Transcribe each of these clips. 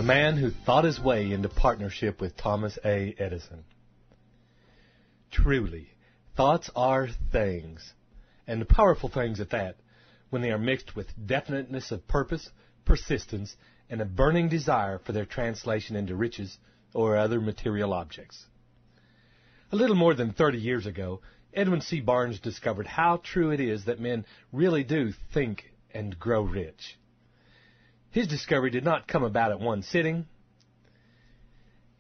man who thought his way into partnership with Thomas A. Edison. Truly, thoughts are things, and powerful things at that, when they are mixed with definiteness of purpose, persistence, and a burning desire for their translation into riches or other material objects. A little more than 30 years ago, Edwin C. Barnes discovered how true it is that men really do think and grow rich. His discovery did not come about at one sitting.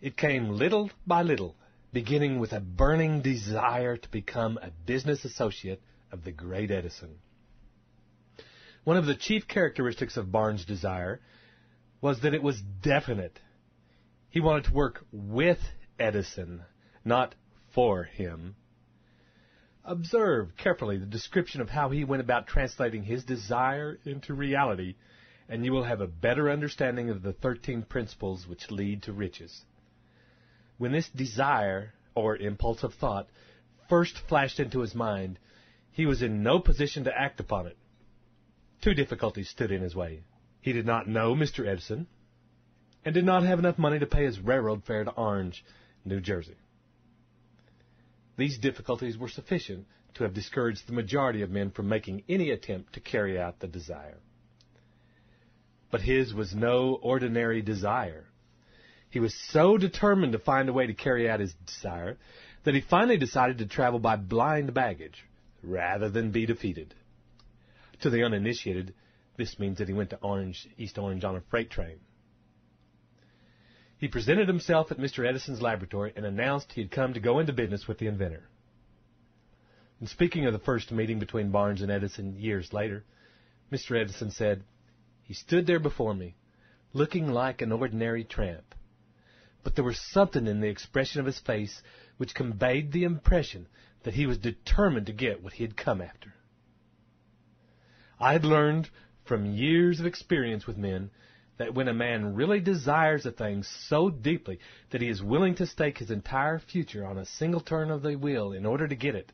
It came little by little, beginning with a burning desire to become a business associate of the great Edison. One of the chief characteristics of Barnes' desire was that it was definite. He wanted to work with Edison, not for him. Observe carefully the description of how he went about translating his desire into reality, and you will have a better understanding of the 13 principles which lead to riches. When this desire, or impulse of thought, first flashed into his mind, he was in no position to act upon it. Two difficulties stood in his way. He did not know Mr. Edison, and did not have enough money to pay his railroad fare to Orange, New Jersey. These difficulties were sufficient to have discouraged the majority of men from making any attempt to carry out the desire. But his was no ordinary desire. He was so determined to find a way to carry out his desire that he finally decided to travel by blind baggage rather than be defeated. To the uninitiated, this means that he went to East Orange on a freight train. He presented himself at Mr. Edison's laboratory and announced he had come to go into business with the inventor. And speaking of the first meeting between Barnes and Edison years later, Mr. Edison said, "He stood there before me, looking like an ordinary tramp. But there was something in the expression of his face which conveyed the impression that he was determined to get what he had come after." I had learned from years of experience with men that when a man really desires a thing so deeply that he is willing to stake his entire future on a single turn of the wheel in order to get it,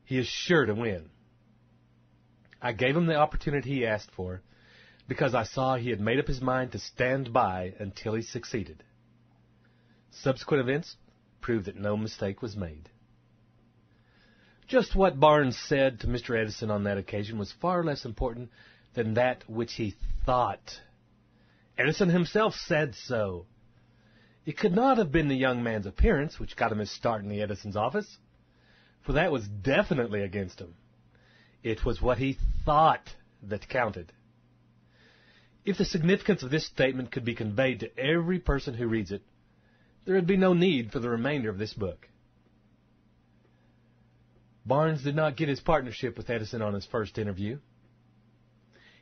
he is sure to win. I gave him the opportunity he asked for because I saw he had made up his mind to stand by until he succeeded. Subsequent events proved that no mistake was made. Just what Barnes said to Mr. Edison on that occasion was far less important than that which he thought. Edison himself said so. It could not have been the young man's appearance which got him his start in the Edison's office, for that was definitely against him. It was what he thought that counted. If the significance of this statement could be conveyed to every person who reads it, there would be no need for the remainder of this book. Barnes did not get his partnership with Edison on his first interview.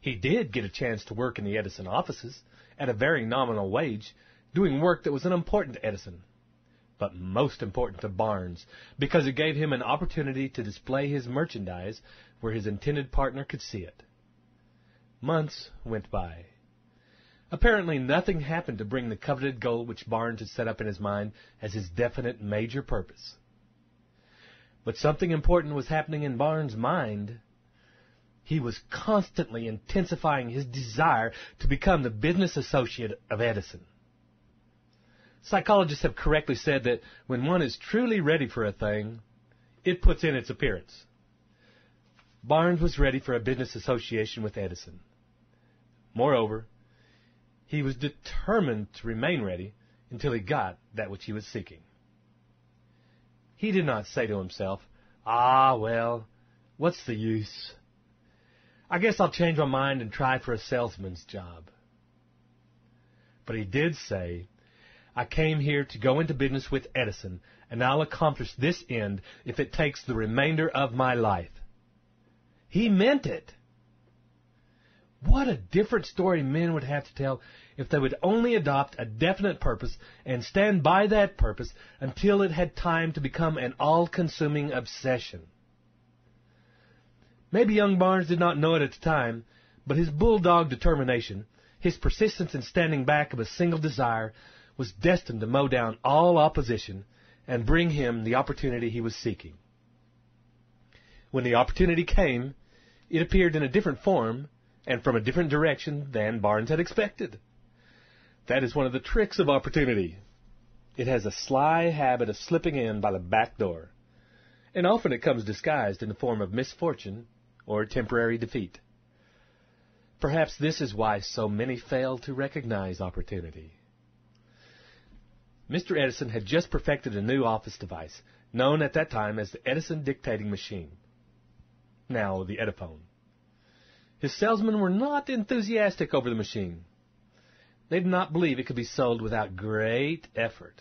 He did get a chance to work in the Edison offices at a very nominal wage, doing work that was unimportant to Edison, but most important to Barnes, because it gave him an opportunity to display his merchandise where his intended partner could see it. Months went by. Apparently nothing happened to bring the coveted goal which Barnes had set up in his mind as his definite major purpose. But something important was happening in Barnes' mind. He was constantly intensifying his desire to become the business associate of Edison. Psychologists have correctly said that when one is truly ready for a thing, it puts in its appearance. Barnes was ready for a business association with Edison. Moreover, he was determined to remain ready until he got that which he was seeking. He did not say to himself, well, what's the use? I guess I'll change my mind and try for a salesman's job. But he did say, I came here to go into business with Edison, and I'll accomplish this end if it takes the remainder of my life. He meant it. What a different story men would have to tell if they would only adopt a definite purpose and stand by that purpose until it had time to become an all-consuming obsession. Maybe young Barnes did not know it at the time, but his bulldog determination, his persistence in standing back of a single desire, was destined to mow down all opposition and bring him the opportunity he was seeking. When the opportunity came, it appeared in a different form and from a different direction than Barnes had expected. That is one of the tricks of opportunity. It has a sly habit of slipping in by the back door, and often it comes disguised in the form of misfortune or temporary defeat. Perhaps this is why so many fail to recognize opportunity. Mr. Edison had just perfected a new office device, known at that time as the Edison dictating machine, now the Ediphone. His salesmen were not enthusiastic over the machine. They did not believe it could be sold without great effort.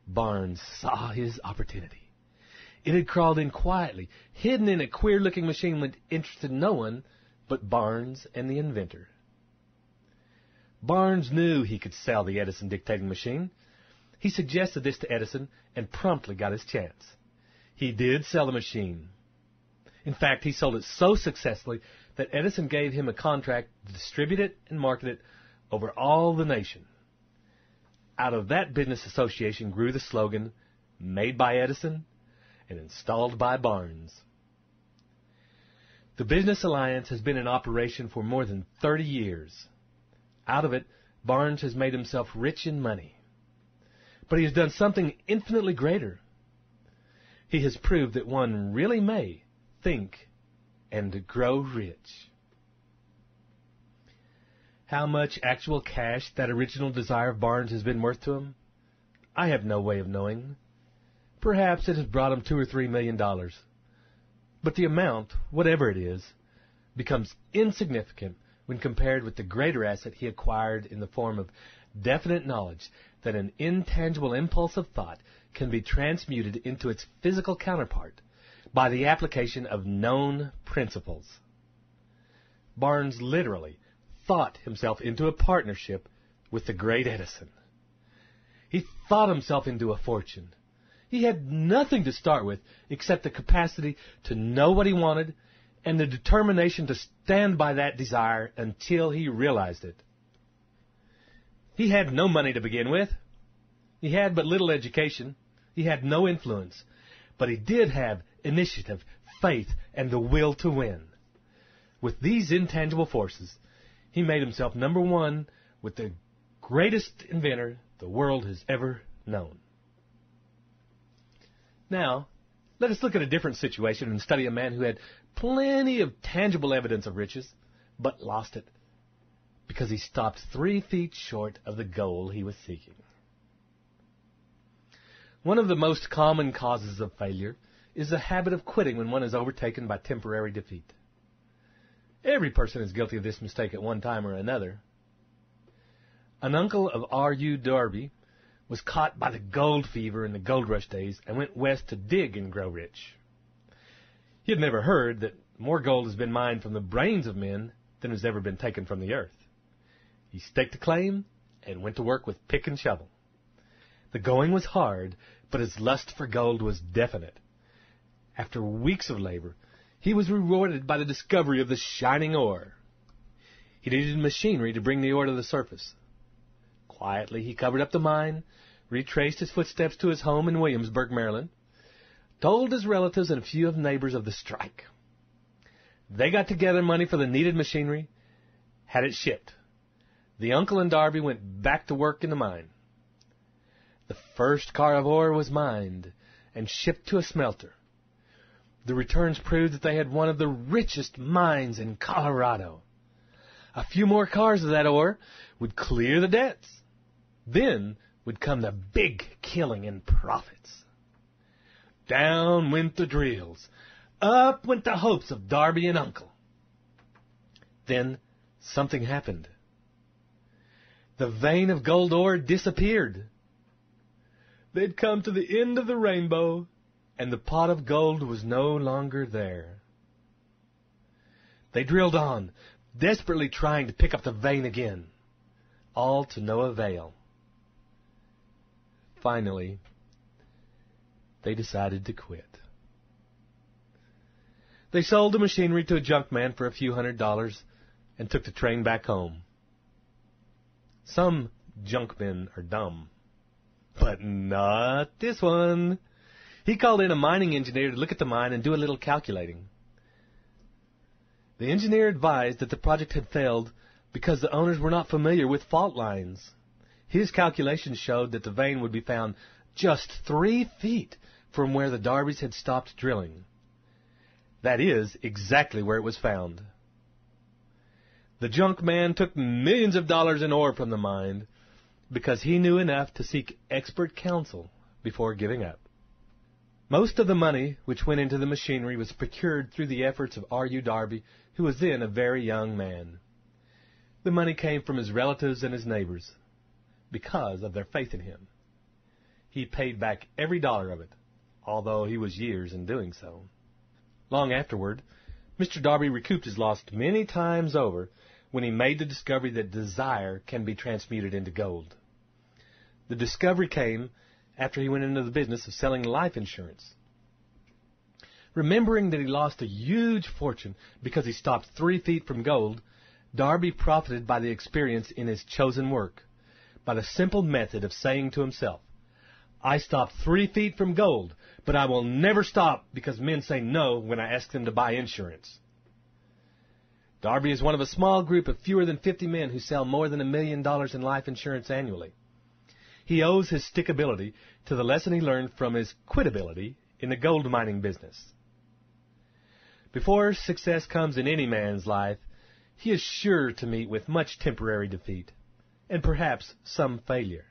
Barnes saw his opportunity. It had crawled in quietly, hidden in a queer-looking machine that interested no one but Barnes and the inventor. Barnes knew he could sell the Edison dictating machine. He suggested this to Edison and promptly got his chance. He did sell the machine. In fact, he sold it so successfully that Edison gave him a contract to distribute it and market it over all the nation. Out of that business association grew the slogan, "Made by Edison and installed by Barnes." The business alliance has been in operation for more than 30 years. Out of it, Barnes has made himself rich in money. But he has done something infinitely greater. He has proved that one really may think and grow rich. How much actual cash that original desire of Barnes has been worth to him, I have no way of knowing. Perhaps it has brought him $2 or $3 million. But the amount, whatever it is, becomes insignificant when compared with the greater asset he acquired in the form of definite knowledge that an intangible impulse of thought can be transmuted into its physical counterpart by the application of known principles. Barnes literally thought himself into a partnership with the great Edison. He thought himself into a fortune. He had nothing to start with except the capacity to know what he wanted and the determination to stand by that desire until he realized it. He had no money to begin with. He had but little education. He had no influence. But he did have initiative, faith, and the will to win. With these intangible forces, he made himself number one with the greatest inventor the world has ever known. Now, let us look at a different situation and study a man who had plenty of tangible evidence of riches, but lost it because he stopped 3 feet short of the goal he was seeking. One of the most common causes of failure is the habit of quitting when one is overtaken by temporary defeat. Every person is guilty of this mistake at one time or another. An uncle of R.U. Darby was caught by the gold fever in the gold rush days and went west to dig and grow rich. He had never heard that more gold has been mined from the brains of men than has ever been taken from the earth. He staked a claim and went to work with pick and shovel. The going was hard, but his lust for gold was definite. After weeks of labor, he was rewarded by the discovery of the shining ore. He needed machinery to bring the ore to the surface. Quietly, he covered up the mine, retraced his footsteps to his home in Williamsburg, Maryland, told his relatives and a few of the neighbors of the strike. They got together money for the needed machinery, had it shipped. The uncle and Darby went back to work in the mine. The first car of ore was mined and shipped to a smelter. The returns proved that they had one of the richest mines in Colorado. A few more cars of that ore would clear the debts. Then would come the big killing in profits. Down went the drills. Up went the hopes of Darby and Uncle. Then something happened. The vein of gold ore disappeared. They'd come to the end of the rainbow, and the pot of gold was no longer there. They drilled on, desperately trying to pick up the vein again, all to no avail. Finally, they decided to quit. They sold the machinery to a junk man for a few $100s and took the train back home. Some junk men are dumb, but not this one. He called in a mining engineer to look at the mine and do a little calculating. The engineer advised that the project had failed because the owners were not familiar with fault lines. His calculations showed that the vein would be found just 3 feet from where the Darbys had stopped drilling. That is exactly where it was found. The junk man took millions of dollars in ore from the mine because he knew enough to seek expert counsel before giving up. Most of the money which went into the machinery was procured through the efforts of R.U. Darby, who was then a very young man. The money came from his relatives and his neighbors because of their faith in him. He paid back every dollar of it, although he was years in doing so. Long afterward, Mr. Darby recouped his loss many times over when he made the discovery that desire can be transmuted into gold. The discovery came after he went into the business of selling life insurance. Remembering that he lost a huge fortune because he stopped 3 feet from gold, Darby profited by the experience in his chosen work, by the simple method of saying to himself, "I stopped 3 feet from gold, but I will never stop because men say no when I ask them to buy insurance." Darby is one of a small group of fewer than 50 men who sell more than $1 million in life insurance annually. He owes his stickability to the lesson he learned from his quitability in the gold mining business. Before success comes in any man's life, he is sure to meet with much temporary defeat, and perhaps some failure.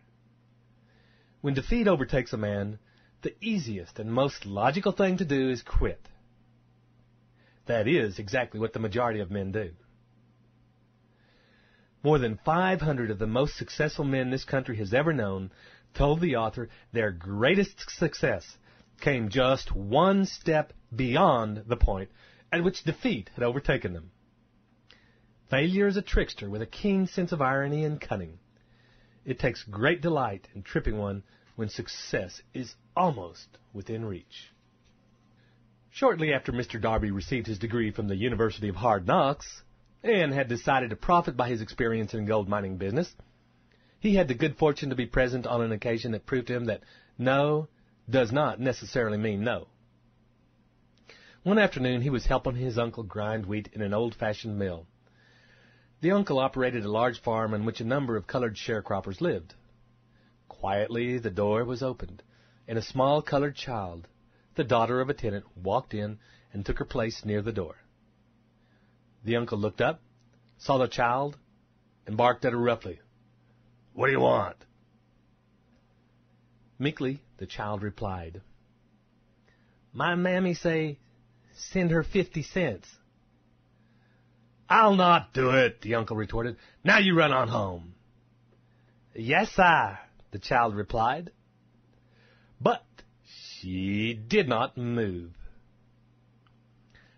When defeat overtakes a man, the easiest and most logical thing to do is quit. That is exactly what the majority of men do. More than 500 of the most successful men this country has ever known told the author their greatest success came just one step beyond the point at which defeat had overtaken them. Failure is a trickster with a keen sense of irony and cunning. It takes great delight in tripping one when success is almost within reach. Shortly after Mr. Darby received his degree from the University of Hard Knocks and had decided to profit by his experience in gold mining business, he had the good fortune to be present on an occasion that proved to him that no does not necessarily mean no. One afternoon he was helping his uncle grind wheat in an old-fashioned mill. The uncle operated a large farm on which a number of colored sharecroppers lived. Quietly the door was opened, and a small colored child, the daughter of a tenant, walked in and took her place near the door. The uncle looked up, saw the child, and barked at her roughly. "What do you want?" Meekly the child replied, "My mammy say, send her 50 cents. "I'll not do it," the uncle retorted. "Now you run on home." "Yes, sir," the child replied. But she did not move.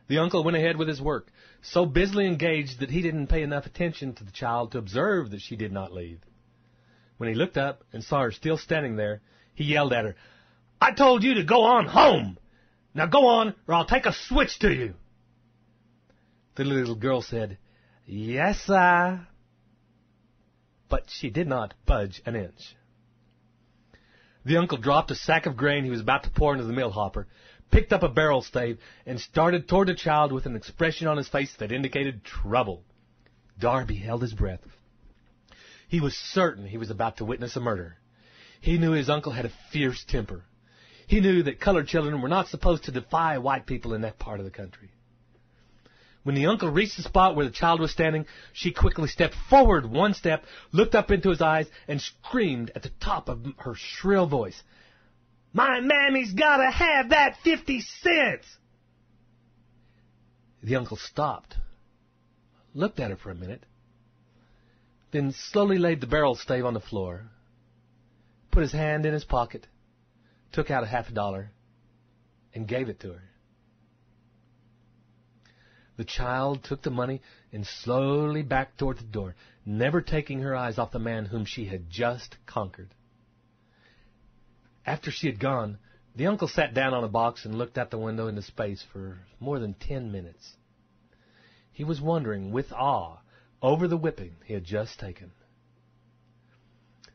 The uncle went ahead with his work, so busily engaged that he didn't pay enough attention to the child to observe that she did not leave. When he looked up and saw her still standing there, he yelled at her, "I told you to go on home! Now go on, or I'll take a switch to you!" The little girl said, "Yes, sir." But she did not budge an inch. The uncle dropped a sack of grain he was about to pour into the mill hopper, picked up a barrel stave, and started toward the child with an expression on his face that indicated trouble. Darby held his breath. He was certain he was about to witness a murder. He knew his uncle had a fierce temper. He knew that colored children were not supposed to defy white people in that part of the country. When the uncle reached the spot where the child was standing, she quickly stepped forward one step, looked up into his eyes, and screamed at the top of her shrill voice, "My mammy's gotta have that 50 cents!" The uncle stopped, looked at her for a minute, then slowly laid the barrel stave on the floor, put his hand in his pocket, took out a $50, and gave it to her. The child took the money and slowly backed toward the door, never taking her eyes off the man whom she had just conquered. After she had gone, the uncle sat down on a box and looked out the window into space for more than 10 minutes. He was wondering with awe over the whipping he had just taken.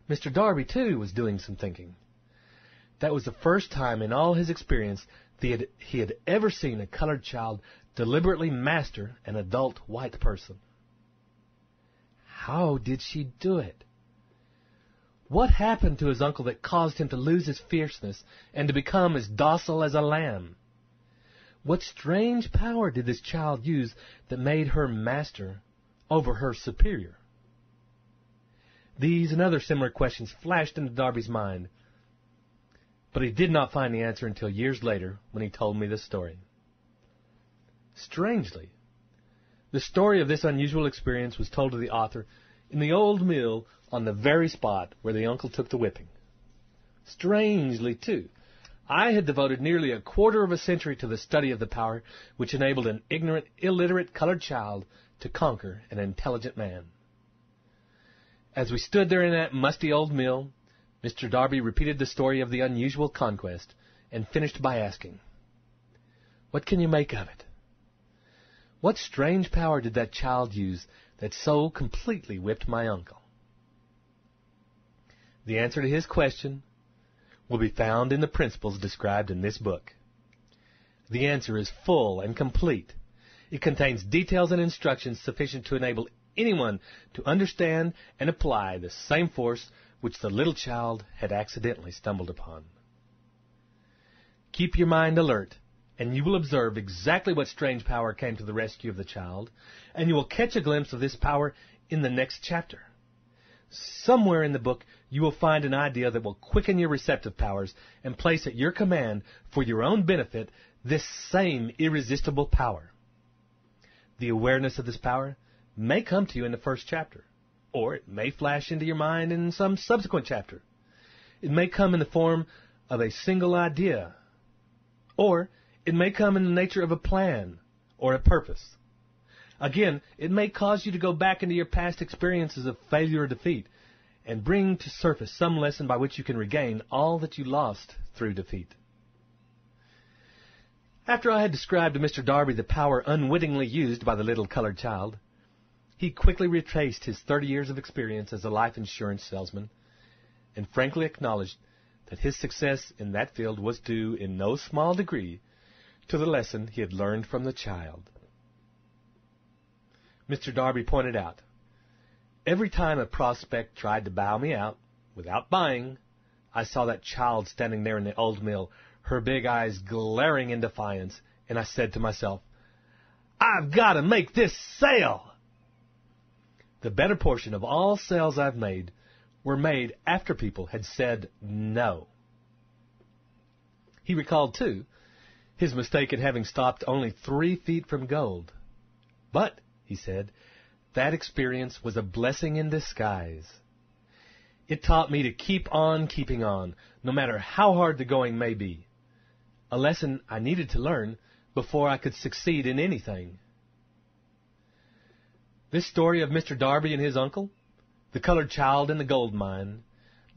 Mr. Darby, too, was doing some thinking. That was the first time in all his experience that he had ever seen a colored child deliberately master an adult white person. How did she do it? What happened to his uncle that caused him to lose his fierceness and to become as docile as a lamb? What strange power did this child use that made her master over her superior? These and other similar questions flashed into Darby's mind, but he did not find the answer until years later when he told me the story. Strangely, the story of this unusual experience was told to the author in the old mill on the very spot where the uncle took the whipping. Strangely, too, I had devoted nearly a quarter of a century to the study of the power which enabled an ignorant, illiterate colored child to conquer an intelligent man. As we stood there in that musty old mill, Mr. Darby repeated the story of the unusual conquest and finished by asking, "What can you make of it? What strange power did that child use that so completely whipped my uncle?" The answer to his question will be found in the principles described in this book. The answer is full and complete. It contains details and instructions sufficient to enable anyone to understand and apply the same force which the little child had accidentally stumbled upon. Keep your mind alert, and you will observe exactly what strange power came to the rescue of the child, and you will catch a glimpse of this power in the next chapter. Somewhere in the book you will find an idea that will quicken your receptive powers and place at your command, for your own benefit, this same irresistible power. The awareness of this power may come to you in the first chapter, or it may flash into your mind in some subsequent chapter. It may come in the form of a single idea, or it may come in the nature of a plan or a purpose. Again, it may cause you to go back into your past experiences of failure or defeat and bring to surface some lesson by which you can regain all that you lost through defeat. After I had described to Mr. Darby the power unwittingly used by the little colored child, he quickly retraced his 30 years of experience as a life insurance salesman and frankly acknowledged that his success in that field was due in no small degree to the lesson he had learned from the child. Mr. Darby pointed out, every time a prospect tried to bow me out without buying, I saw that child standing there in the old mill, her big eyes glaring in defiance, and I said to myself, "I've got to make this sale!" The better portion of all sales I've made were made after people had said no. He recalled, too, his mistake in having stopped only 3 feet from gold. But, he said, that experience was a blessing in disguise. It taught me to keep on keeping on, no matter how hard the going may be. A lesson I needed to learn before I could succeed in anything. This story of Mr. Darby and his uncle, the colored child in the gold mine,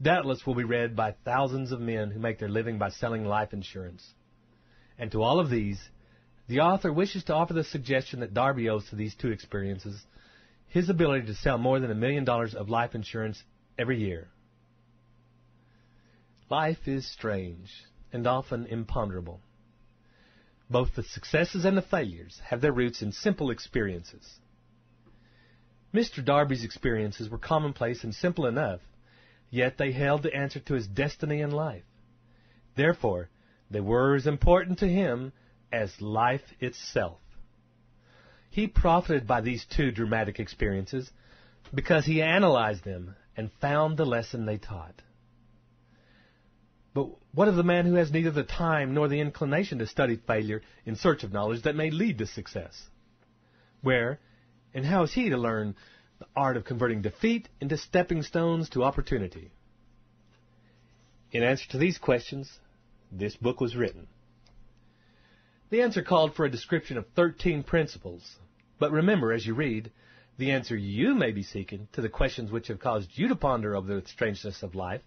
doubtless will be read by thousands of men who make their living by selling life insurance. And to all of these, the author wishes to offer the suggestion that Darby owes to these 2 experiences his ability to sell more than $1 million of life insurance every year. Life is strange and often imponderable. Both the successes and the failures have their roots in simple experiences. Mr. Darby's experiences were commonplace and simple enough, yet they held the answer to his destiny in life. Therefore, they were as important to him as life itself. He profited by these 2 dramatic experiences because he analyzed them and found the lesson they taught. But what of the man who has neither the time nor the inclination to study failure in search of knowledge that may lead to success? Where and how is he to learn the art of converting defeat into stepping stones to opportunity? In answer to these questions, this book was written. The answer called for a description of 13 principles, but remember, as you read, the answer you may be seeking to the questions which have caused you to ponder over the strangeness of life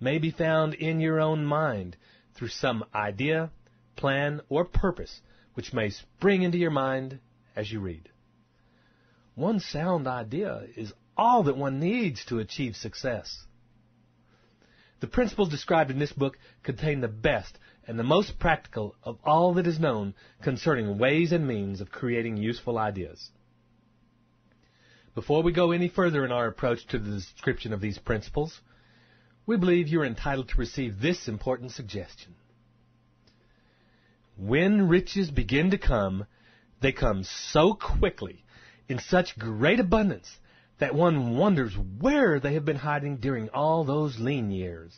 may be found in your own mind through some idea, plan, or purpose which may spring into your mind as you read. One sound idea is all that one needs to achieve success. The principles described in this book contain the best and the most practical of all that is known concerning ways and means of creating useful ideas. Before we go any further in our approach to the description of these principles, we believe you are entitled to receive this important suggestion. When riches begin to come, they come so quickly, in such great abundance, that one wonders where they have been hiding during all those lean years.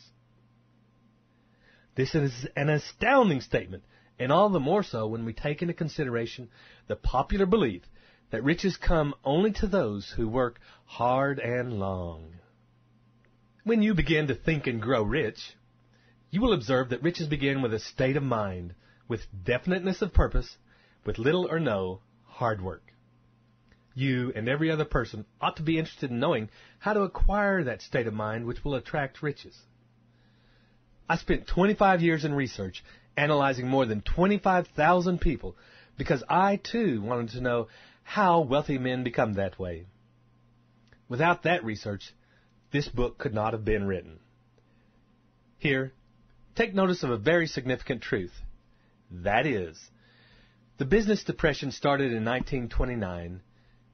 This is an astounding statement, and all the more so when we take into consideration the popular belief that riches come only to those who work hard and long. When you begin to think and grow rich, you will observe that riches begin with a state of mind, with definiteness of purpose, with little or no hard work. You and every other person ought to be interested in knowing how to acquire that state of mind which will attract riches. I spent 25 years in research analyzing more than 25,000 people because I, too, wanted to know how wealthy men become that way. Without that research, this book could not have been written. Here, take notice of a very significant truth. That is, the business depression started in 1929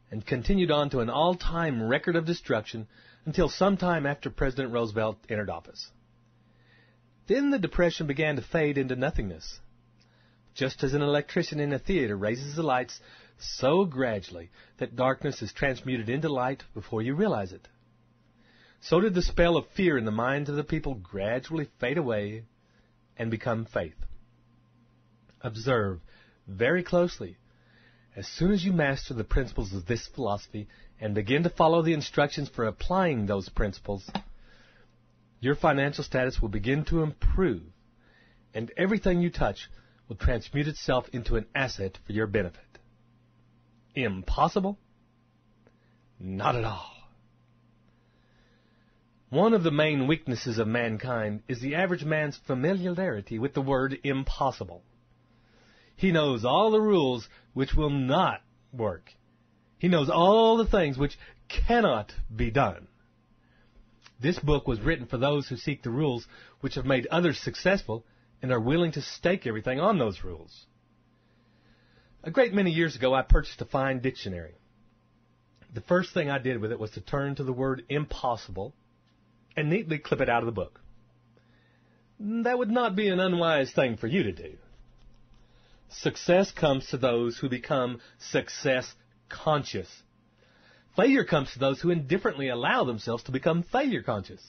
and continued on to an all-time record of destruction until sometime after President Roosevelt entered office. Then the depression began to fade into nothingness. Just as an electrician in a theater raises the lights so gradually that darkness is transmuted into light before you realize it, so did the spell of fear in the minds of the people gradually fade away and become faith. Observe very closely. As soon as you master the principles of this philosophy and begin to follow the instructions for applying those principles, your financial status will begin to improve, and everything you touch will transmute itself into an asset for your benefit. Impossible? Not at all. One of the main weaknesses of mankind is the average man's familiarity with the word impossible. He knows all the rules which will not work. He knows all the things which cannot be done. This book was written for those who seek the rules which have made others successful and are willing to stake everything on those rules. A great many years ago, I purchased a fine dictionary. The first thing I did with it was to turn to the word impossible and neatly clip it out of the book. That would not be an unwise thing for you to do. Success comes to those who become success conscious. Failure comes to those who indifferently allow themselves to become failure conscious.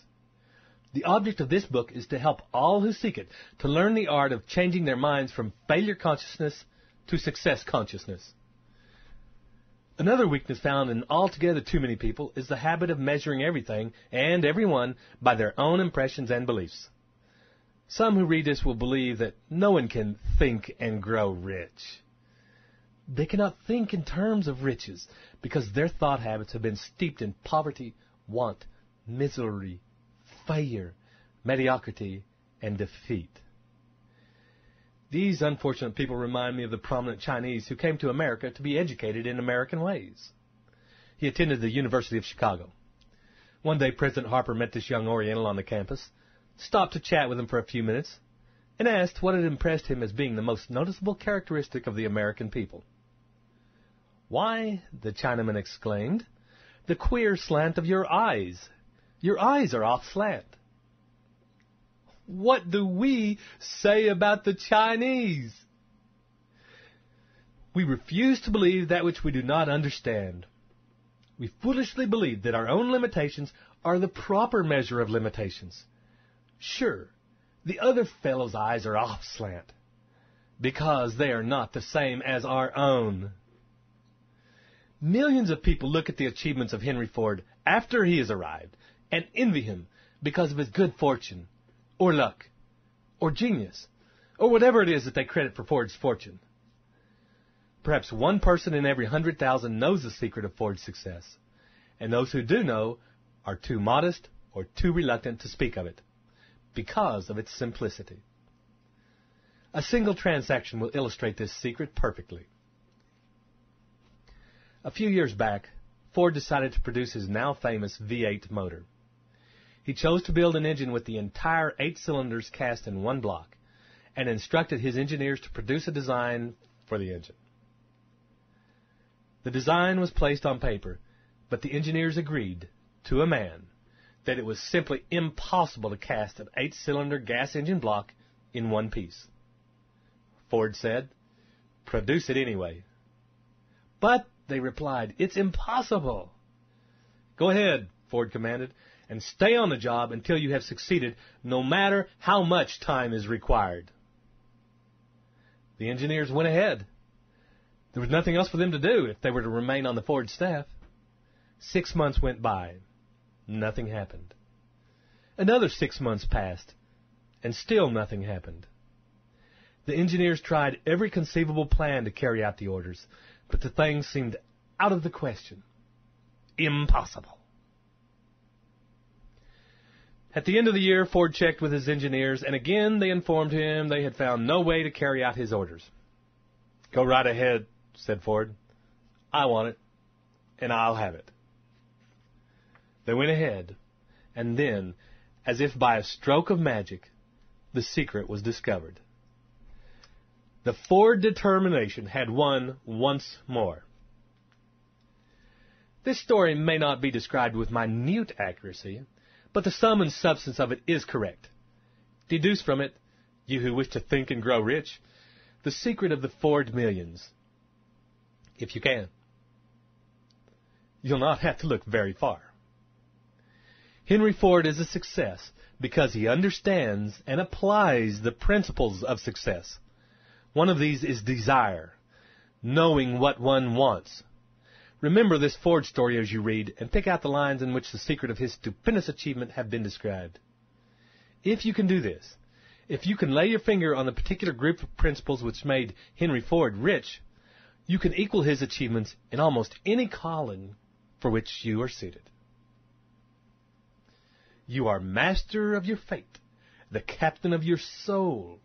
The object of this book is to help all who seek it to learn the art of changing their minds from failure consciousness to success consciousness. Another weakness found in altogether too many people is the habit of measuring everything and everyone by their own impressions and beliefs. Some who read this will believe that no one can think and grow rich. They cannot think in terms of riches because their thought habits have been steeped in poverty, want, misery, failure, mediocrity, and defeat. These unfortunate people remind me of the prominent Chinese who came to America to be educated in American ways. He attended the University of Chicago. One day, President Harper met this young Oriental on the campus, stopped to chat with him for a few minutes, and asked what had impressed him as being the most noticeable characteristic of the American people. "Why," the Chinaman exclaimed, "the queer slant of your eyes. Your eyes are off slant." What do we say about the Chinese? We refuse to believe that which we do not understand. We foolishly believe that our own limitations are the proper measure of limitations. Sure, the other fellow's eyes are off slant, because they are not the same as our own. Millions of people look at the achievements of Henry Ford after he has arrived and envy him because of his good fortune, or luck, or genius, or whatever it is that they credit for Ford's fortune. Perhaps one person in every 100,000 knows the secret of Ford's success, and those who do know are too modest or too reluctant to speak of it, because of its simplicity. A single transaction will illustrate this secret perfectly. A few years back, Ford decided to produce his now famous V8 motor. He chose to build an engine with the entire 8 cylinders cast in one block, and instructed his engineers to produce a design for the engine. The design was placed on paper, but the engineers agreed, to a man, that it was simply impossible to cast an 8-cylinder gas engine block in one piece. Ford said, "Produce it anyway." "But," they replied, "it's impossible." "Go ahead," Ford commanded, "and stay on the job until you have succeeded, no matter how much time is required." The engineers went ahead. There was nothing else for them to do if they were to remain on the Ford staff. 6 months went by. Nothing happened. Another 6 months passed, and still nothing happened. The engineers tried every conceivable plan to carry out the orders, but the thing seemed out of the question. Impossible. At the end of the year, Ford checked with his engineers, and again they informed him they had found no way to carry out his orders. "Go right ahead," said Ford. "I want it, and I'll have it." They went ahead, and then, as if by a stroke of magic, the secret was discovered. The Ford determination had won once more. This story may not be described with minute accuracy, but the sum and substance of it is correct. Deduce from it, you who wish to think and grow rich, the secret of the Ford millions, if you can. You'll not have to look very far. Henry Ford is a success because he understands and applies the principles of success. One of these is desire, knowing what one wants. Remember this Ford story as you read, and pick out the lines in which the secret of his stupendous achievement have been described. If you can do this, if you can lay your finger on the particular group of principles which made Henry Ford rich, you can equal his achievements in almost any calling for which you are suited. You are master of your fate, the captain of your soul.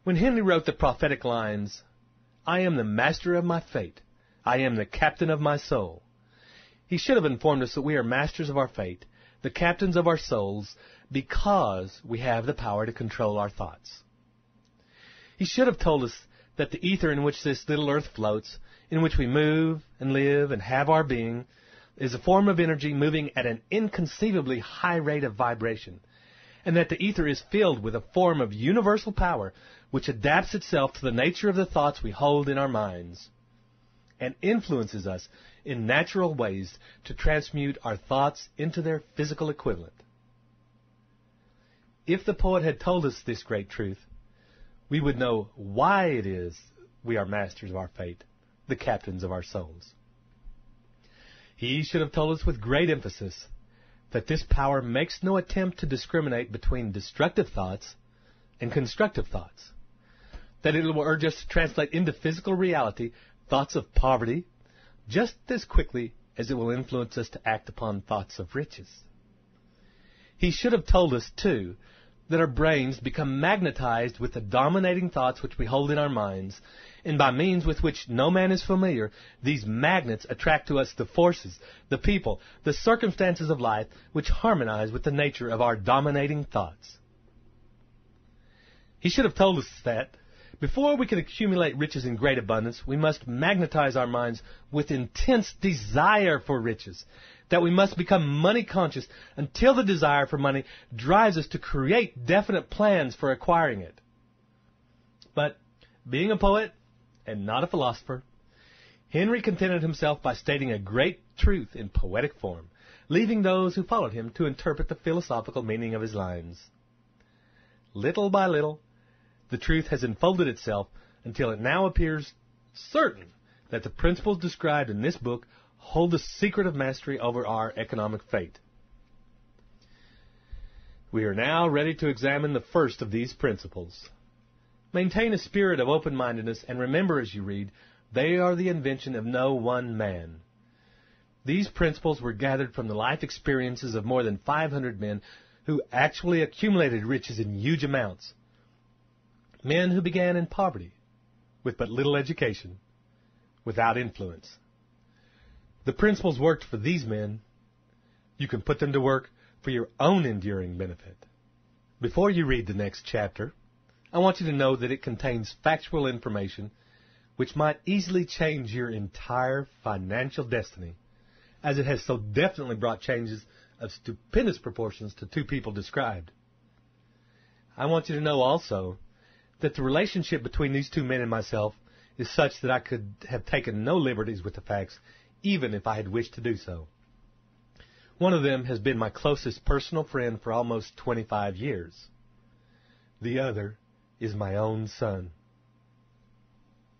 When Henry wrote the prophetic lines, "I am the master of my fate, I am the captain of my soul," he should have informed us that we are masters of our fate, the captains of our souls, because we have the power to control our thoughts. He should have told us that the ether in which this little earth floats, in which we move and live and have our being, is a form of energy moving at an inconceivably high rate of vibration, and that the ether is filled with a form of universal power which adapts itself to the nature of the thoughts we hold in our minds, and influences us in natural ways to transmute our thoughts into their physical equivalent. If the poet had told us this great truth, we would know why it is we are masters of our fate, the captains of our souls. He should have told us with great emphasis that this power makes no attempt to discriminate between destructive thoughts and constructive thoughts, that it will urge us to translate into physical reality thoughts of poverty just as quickly as it will influence us to act upon thoughts of riches. He should have told us, too, that our brains become magnetized with the dominating thoughts which we hold in our minds, and by means with which no man is familiar, these magnets attract to us the forces, the people, the circumstances of life which harmonize with the nature of our dominating thoughts. He should have told us that before we can accumulate riches in great abundance, we must magnetize our minds with intense desire for riches, that we must become money conscious until the desire for money drives us to create definite plans for acquiring it. But being a poet and not a philosopher, Henry contented himself by stating a great truth in poetic form, leaving those who followed him to interpret the philosophical meaning of his lines. Little by little, the truth has unfolded itself until it now appears certain that the principles described in this book hold the secret of mastery over our economic fate. We are now ready to examine the first of these principles. Maintain a spirit of open-mindedness, and remember as you read, they are the invention of no one man. These principles were gathered from the life experiences of more than 500 men who actually accumulated riches in huge amounts. Men who began in poverty, with but little education, without influence. The principles worked for these men. You can put them to work for your own enduring benefit. Before you read the next chapter, I want you to know that it contains factual information which might easily change your entire financial destiny, as it has so definitely brought changes of stupendous proportions to two people described. I want you to know also that the relationship between these two men and myself is such that I could have taken no liberties with the facts, even if I had wished to do so. One of them has been my closest personal friend for almost 25 years. The other is my own son.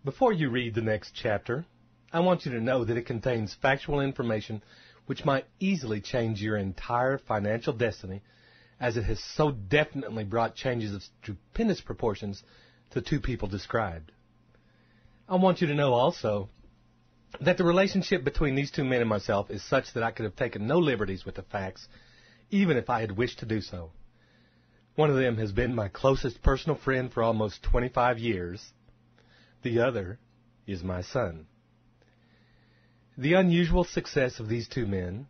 Before you read the next chapter, I want you to know that it contains factual information which might easily change your entire financial destiny, as it has so definitely brought changes of stupendous proportions to two people described. I want you to know also that the relationship between these two men and myself is such that I could have taken no liberties with the facts, even if I had wished to do so. One of them has been my closest personal friend for almost 25 years. The other is my son. The unusual success of these two men,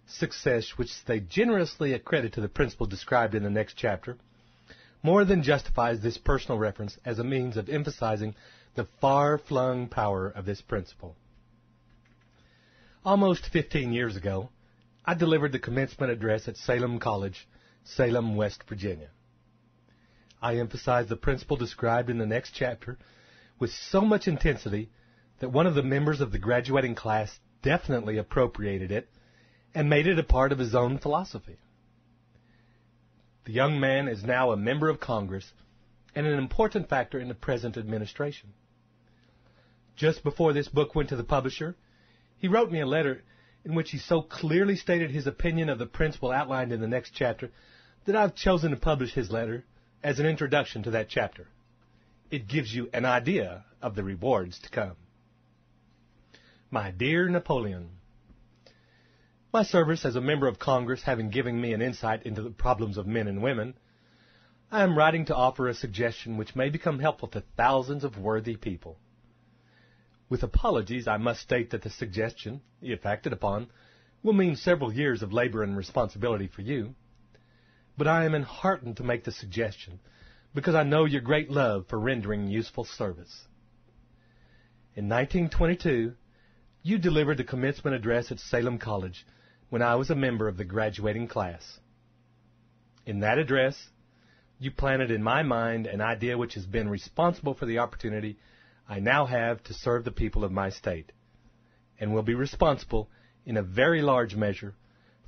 success which they generously accredit to the principle described in the next chapter, more than justifies this personal reference as a means of emphasizing the far-flung power of this principle. Almost 15 years ago, I delivered the commencement address at Salem College, Salem, West Virginia. I emphasized the principle described in the next chapter with so much intensity that one of the members of the graduating class definitely appropriated it and made it a part of his own philosophy. The young man is now a member of Congress and an important factor in the present administration. Just before this book went to the publisher, he wrote me a letter in which he so clearly stated his opinion of the principle outlined in the next chapter that I've chosen to publish his letter as an introduction to that chapter. It gives you an idea of the rewards to come. My dear Napoleon, my service as a member of Congress having given me an insight into the problems of men and women, I am writing to offer a suggestion which may become helpful to thousands of worthy people. With apologies, I must state that the suggestion, if acted upon, will mean several years of labor and responsibility for you. But I am enheartened to make the suggestion because I know your great love for rendering useful service. In 1922, you delivered the commencement address at Salem College when I was a member of the graduating class. In that address, you planted in my mind an idea which has been responsible for the opportunity I now have to serve the people of my state, and will be responsible in a very large measure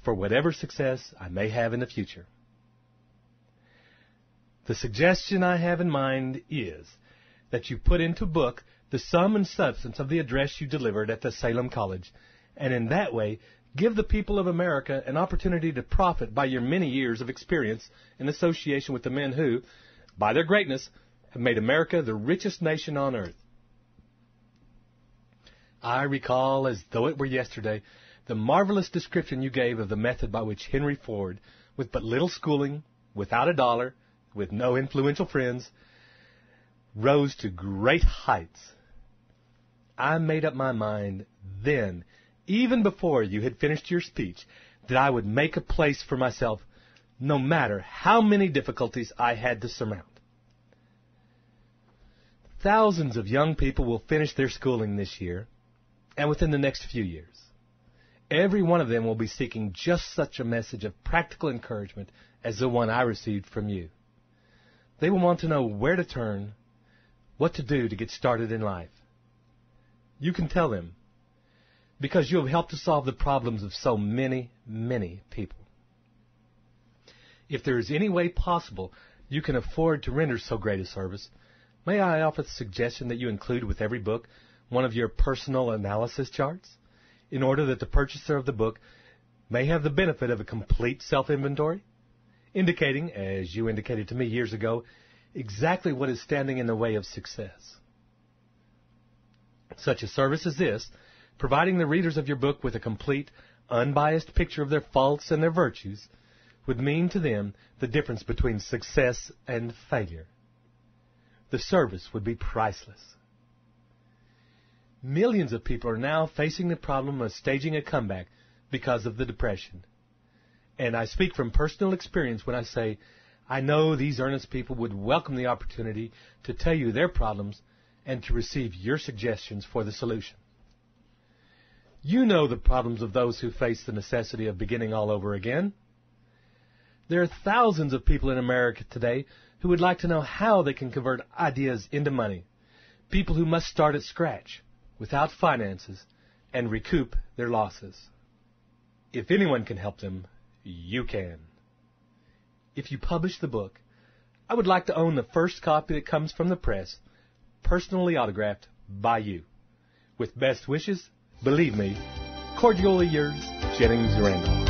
for whatever success I may have in the future. The suggestion I have in mind is that you put into book the sum and substance of the address you delivered at the Salem College, and in that way give the people of America an opportunity to profit by your many years of experience in association with the men who, by their greatness, have made America the richest nation on earth. I recall, as though it were yesterday, the marvelous description you gave of the method by which Henry Ford, with but little schooling, without a dollar, with no influential friends, rose to great heights. I made up my mind then, even before you had finished your speech, that I would make a place for myself, no matter how many difficulties I had to surmount. Thousands of young people will finish their schooling this year, and within the next few years. Every one of them will be seeking just such a message of practical encouragement as the one I received from you. They will want to know where to turn, what to do to get started in life. You can tell them, because you have helped to solve the problems of so many, many people. If there is any way possible you can afford to render so great a service, may I offer the suggestion that you include with every book one of your personal analysis charts, in order that the purchaser of the book may have the benefit of a complete self-inventory, indicating, as you indicated to me years ago, exactly what is standing in the way of success. Such a service as this, providing the readers of your book with a complete, unbiased picture of their faults and their virtues, would mean to them the difference between success and failure. The service would be priceless. Millions of people are now facing the problem of staging a comeback because of the Depression. And I speak from personal experience when I say I know these earnest people would welcome the opportunity to tell you their problems and to receive your suggestions for the solution. You know the problems of those who face the necessity of beginning all over again. There are thousands of people in America today who would like to know how they can convert ideas into money. People who must start at scratch, without finances, and recoup their losses. If anyone can help them, you can. If you publish the book, I would like to own the first copy that comes from the press, personally autographed by you. With best wishes, believe me, cordially yours, Jennings Randolph.